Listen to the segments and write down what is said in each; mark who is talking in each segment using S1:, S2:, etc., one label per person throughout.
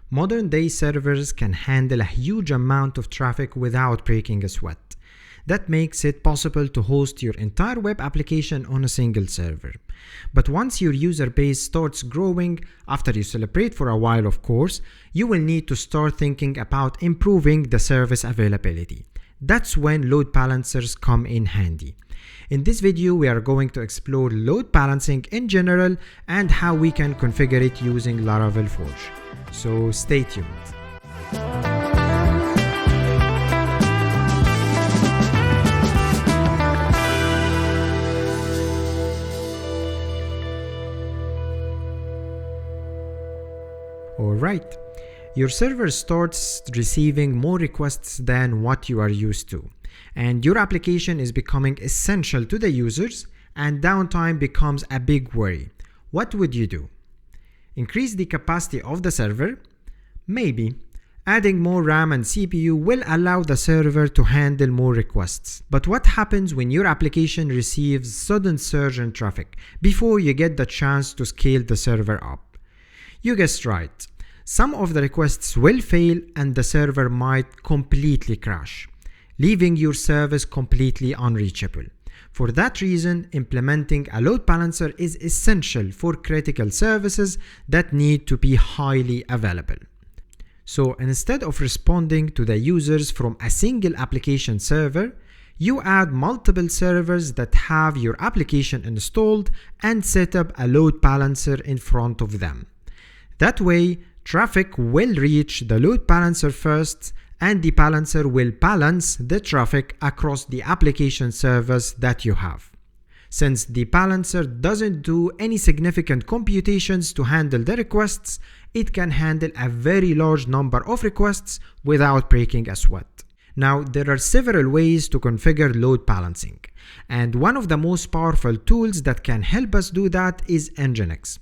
S1: Modern day servers can handle a huge amount of traffic without breaking a sweat. That makes it possible to host your entire web application on a single server. But once your user base starts growing, after you celebrate for a while of course, you will need to start thinking about improving the service availability. That's when load balancers come in handy. In this video, we are going to explore load balancing in general and how we can configure it using Laravel Forge. So stay tuned. Alright, your server starts receiving more requests than what you are used to, and your application is becoming essential to the users, and downtime becomes a big worry. What would you do? Increase the capacity of the server? Maybe. Adding more RAM and CPU will allow the server to handle more requests. But what happens when your application receives sudden surge in traffic before you get the chance to scale the server up? You guessed right. Some of the requests will fail and the server might completely crash, leaving your service completely unreachable. For that reason, implementing a load balancer is essential for critical services that need to be highly available. So instead of responding to the users from a single application server, you add multiple servers that have your application installed and set up a load balancer in front of them. That way, traffic will reach the load balancer first, and the balancer will balance the traffic across the application servers that you have. Since the balancer doesn't do any significant computations to handle the requests, it can handle a very large number of requests without breaking a sweat. Now, there are several ways to configure load balancing, and one of the most powerful tools that can help us do that is Nginx.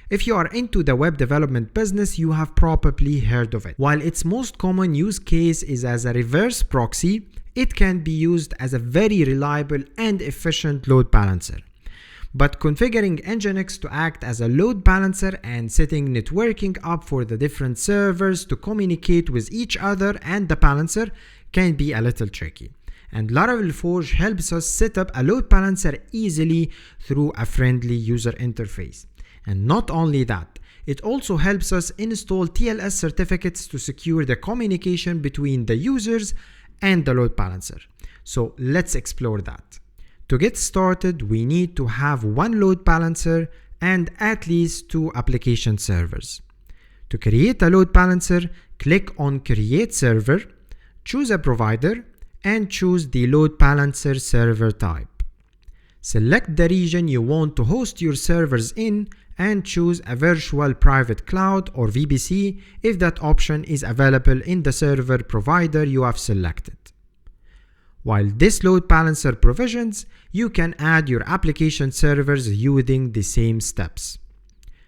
S1: If you are into the web development business, you have probably heard of it. While its most common use case is as a reverse proxy, it can be used as a very reliable and efficient load balancer. But configuring Nginx to act as a load balancer and setting networking up for the different servers to communicate with each other and the balancer can be a little tricky. And Laravel Forge helps us set up a load balancer easily through a friendly user interface. And not only that, it also helps us install TLS certificates to secure the communication between the users and the load balancer. So let's explore that. To get started, we need to have one load balancer and at least two application servers. To create a load balancer, click on Create Server, choose a provider, and choose the load balancer server type. Select the region you want to host your servers in and choose a virtual private cloud or VPC if that option is available in the server provider you have selected. While this load balancer provisions, you can add your application servers using the same steps.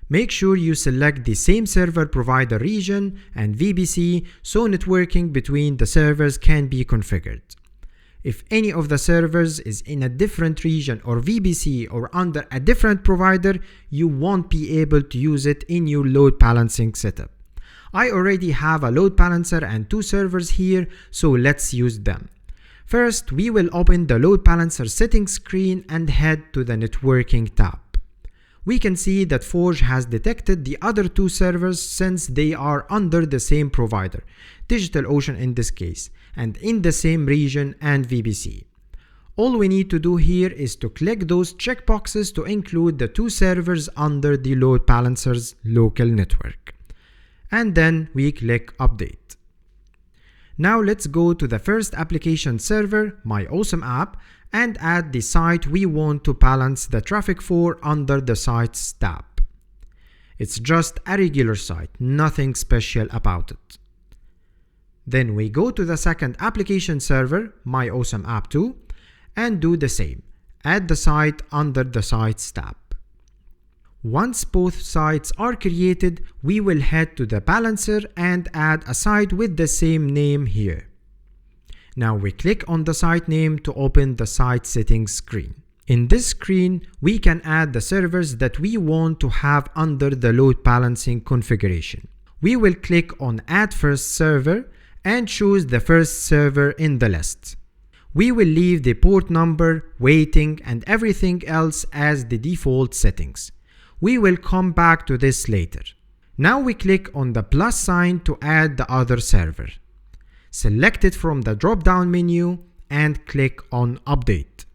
S1: Make sure you select the same server provider region and VPC so networking between the servers can be configured. If any of the servers is in a different region or VPC or under a different provider, you won't be able to use it in your load balancing setup. I already have a load balancer and two servers here, so let's use them. First, we will open the load balancer settings screen and head to the networking tab. We can see that Forge has detected the other two servers since they are under the same provider, DigitalOcean in this case, and in the same region and VPC. All we need to do here is to click those checkboxes to include the two servers under the load balancer's local network. And then we click Update. Now let's go to the first application server, My Awesome App, and add the site we want to balance the traffic for under the Sites tab. It's just a regular site, nothing special about it. Then we go to the second application server, My Awesome App 2, and do the same. Add the site under the Sites tab. Once both sites are created, we will head to the balancer and add a site with the same name here. Now we click on the site name to open the site settings screen. In this screen, we can add the servers that we want to have under the load balancing configuration. We will click on Add First Server and choose the first server in the list. We will leave the port number, weighting, and everything else as the default settings. We will come back to this later. Now we click on the plus sign to add the other server. Select it from the drop-down menu and click on Update.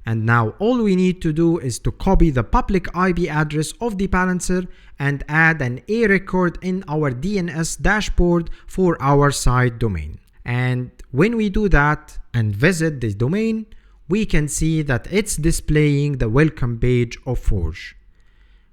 S1: And now all we need to do is to copy the public IP address of the balancer and add an A record in our DNS dashboard for our site domain. And when we do that and visit this domain, we can see that it's displaying the welcome page of Forge.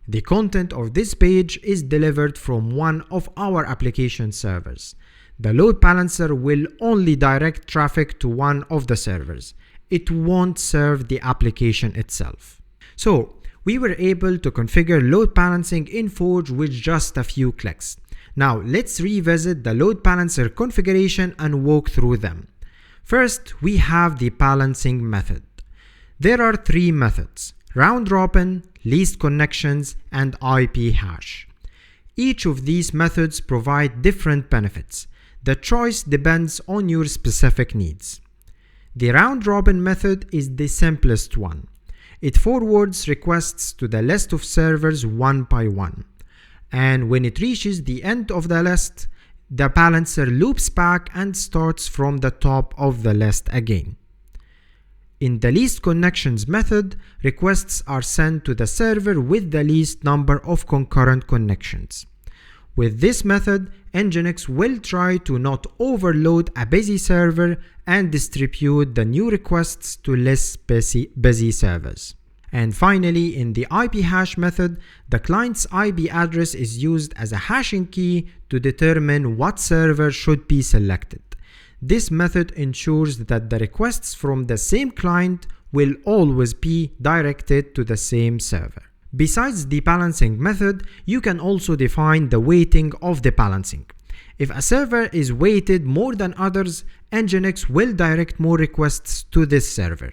S1: The content of this page is delivered from one of our application servers. The load balancer will only direct traffic to one of the servers. It won't serve the application itself. So we were able to configure load balancing in Forge with just a few clicks. Now let's revisit the load balancer configuration and walk through them. First, we have the balancing method. There are three methods: round robin, least connections, and IP hash. Each of these methods provide different benefits. The choice depends on your specific needs. The round robin method is the simplest one. It forwards requests to the list of servers one by one. And when it reaches the end of the list, the balancer loops back and starts from the top of the list again. In the least connections method, requests are sent to the server with the least number of concurrent connections. With this method, Nginx will try to not overload a busy server and distribute the new requests to less busy servers. And finally, in the IP hash method, the client's IP address is used as a hashing key to determine what server should be selected. This method ensures that the requests from the same client will always be directed to the same server. Besides the balancing method, you can also define the weighting of the balancing. If a server is weighted more than others, Nginx will direct more requests to this server.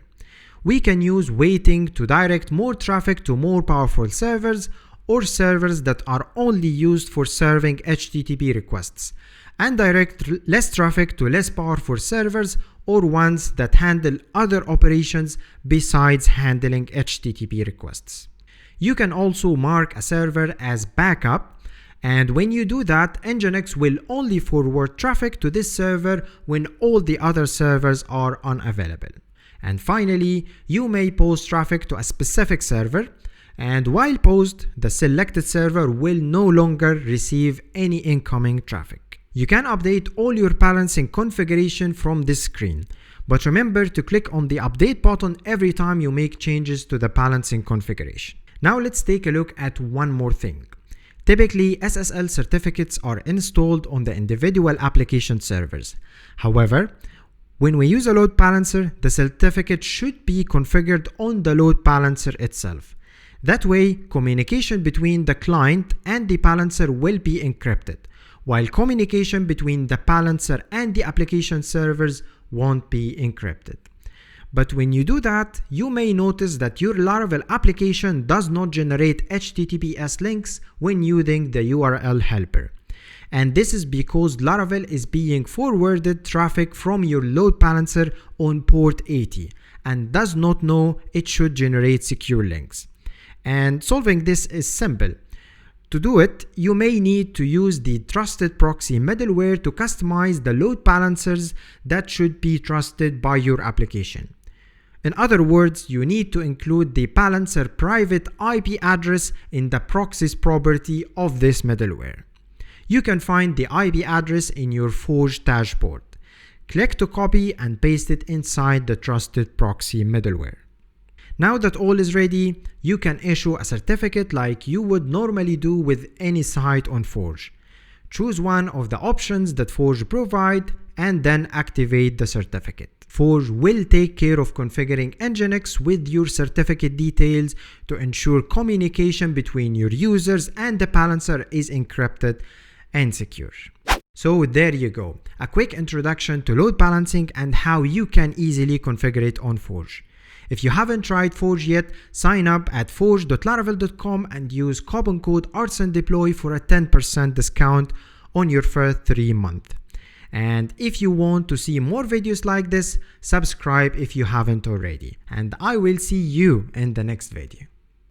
S1: We can use weighting to direct more traffic to more powerful servers or servers that are only used for serving HTTP requests, and direct less traffic to less powerful servers or ones that handle other operations besides handling HTTP requests. You can also mark a server as backup, and when you do that, Nginx will only forward traffic to this server when all the other servers are unavailable. And finally, you may post traffic to a specific server, and while post, the selected server will no longer receive any incoming traffic. You can update all your balancing configuration from this screen, but remember to click on the update button every time you make changes to the balancing configuration. Now let's take a look at one more thing. Typically, SSL certificates are installed on the individual application servers. However, when we use a load balancer, the certificate should be configured on the load balancer itself. That way, communication between the client and the balancer will be encrypted, while communication between the balancer and the application servers won't be encrypted. But when you do that, you may notice that your Laravel application does not generate HTTPS links when using the URL helper. And this is because Laravel is being forwarded traffic from your load balancer on port 80 and does not know it should generate secure links. And solving this is simple. To do it, you may need to use the trusted proxy middleware to customize the load balancers that should be trusted by your application. In other words, you need to include the balancer private IP address in the proxies property of this middleware. You can find the IP address in your Forge dashboard. Click to copy and paste it inside the trusted proxy middleware. Now that all is ready, you can issue a certificate like you would normally do with any site on Forge. Choose one of the options that Forge provide and then activate the certificate. Forge will take care of configuring Nginx with your certificate details to ensure communication between your users and the balancer is encrypted and secure. So there you go, a quick introduction to load balancing and how you can easily configure it on Forge. If you haven't tried Forge yet, sign up at forge.laravel.com and use coupon code artsandDeploy for a 10% discount on your first 3 months. And if you want to see more videos like this, subscribe if you haven't already. And I will see you in the next video.